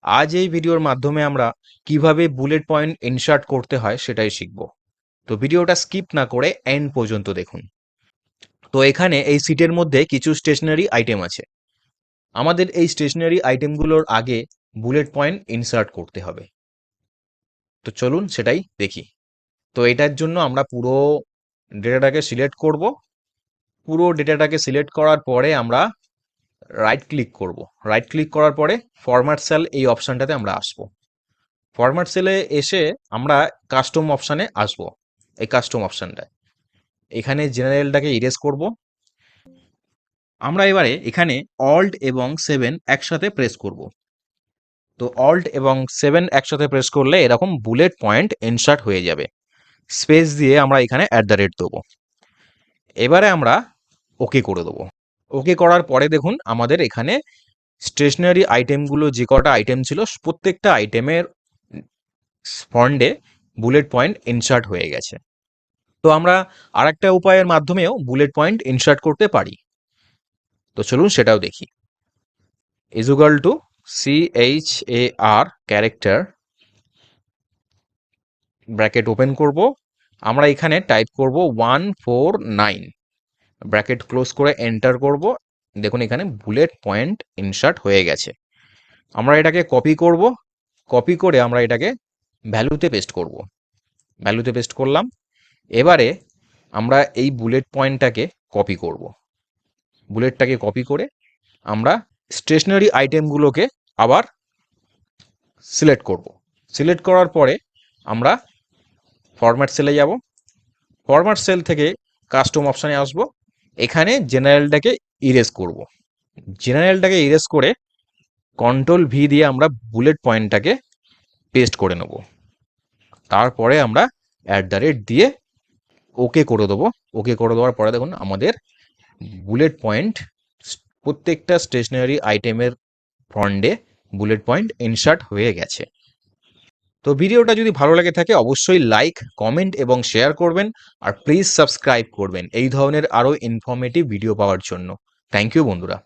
আজ এই ভিডিওর মাধ্যমে আমরা কিভাবে বুলেট পয়েন্ট ইনসার্ট করতে হয় সেটাই শিখব। তো ভিডিওটা স্কিপ না করে এন্ড পর্যন্ত দেখুন। তো এখানে এই সিটের মধ্যে কিছু স্টেশনারি আইটেম আছে। আমাদের এই স্টেশনারি আইটেমগুলোর আগে বুলেট পয়েন্ট ইনসার্ট করতে হবে। তো চলুন সেটাই দেখি। তো এটার জন্য আমরা পুরো ডেটাটাকে সিলেক্ট করব। পুরো ডেটাটাকে সিলেক্ট করার পরে আমরা রাইট ক্লিক করব। রাইট ক্লিক করার পরে ফরম্যাট সেল এই অপশনটাতে আমরা আসবো। ফরম্যাট সেলে এসে আমরা কাস্টম অপশানে আসবো। এই কাস্টম অপশানটায় এখানে জেনারেলটাকে ইরেজ করব। আমরা এবারে এখানে অল্ট এবং 7 একসাথে প্রেস করব। তো অল্ট এবং 7 একসাথে প্রেস করলে এরকম বুলেট পয়েন্ট ইনসার্ট হয়ে যাবে। স্পেস দিয়ে আমরা এখানে @ দেবো। এবারে আমরা ওকে করে দেবো। ওকে করার পরে দেখুন আমাদের এখানে স্টেশনারি আইটেমগুলো যে কটা আইটেম ছিল প্রত্যেকটা আইটেমের ফন্টে বুলেট পয়েন্ট ইনসার্ট হয়ে গেছে। তো আমরা আরেকটা উপায়ের মাধ্যমেও বুলেট পয়েন্ট ইনসার্ট করতে পারি। তো চলুন সেটাও দেখি। = CHAR ক্যারেক্টার ব্র্যাকেট ওপেন করব। আমরা এখানে টাইপ করব 149 ব্র্যাকেট ক্লোজ করে এন্টার করব। দেখুন এখানে বুলেট পয়েন্ট ইনসার্ট হয়ে গেছে। আমরা এটাকে কপি করব। কপি করে আমরা এটাকে ভ্যালুতে পেস্ট করব। ভ্যালুতে পেস্ট করলাম। এবারে আমরা এই বুলেট পয়েন্টটাকে কপি করব। বুলেটটাকে কপি করে আমরা স্টেশনারি আইটেমগুলোকে আবার সিলেক্ট করব। সিলেক্ট করার পরে আমরা ফরম্যাট সেলে যাব। ফরম্যাট সেল থেকে কাস্টম অপশানে আসব। এখানে জেনারেলটাকে ইরেজ করব। জেনারেলটাকে ইরেজ করে Ctrl+V দিয়ে আমরা বুলেট পয়েন্টটাকে পেস্ট করে নেব। তারপরে আমরা @ দিয়ে ওকে করে দেবো। ওকে করে দেওয়ার পরে দেখুন আমাদের বুলেট পয়েন্ট প্রত্যেকটা স্টেশনারি আইটেমের ফন্টে বুলেট পয়েন্ট ইনসার্ট হয়ে গেছে। তো ভিডিওটা যদি ভালো লাগে থাকে অবশ্যই লাইক, কমেন্ট এবং শেয়ার করবেন। আর প্লিজ সাবস্ক্রাইব করবেন এই ধরনের আরও ইনফরমেটিভ ভিডিও পাওয়ার জন্য। থ্যাংক ইউ বন্ধুরা।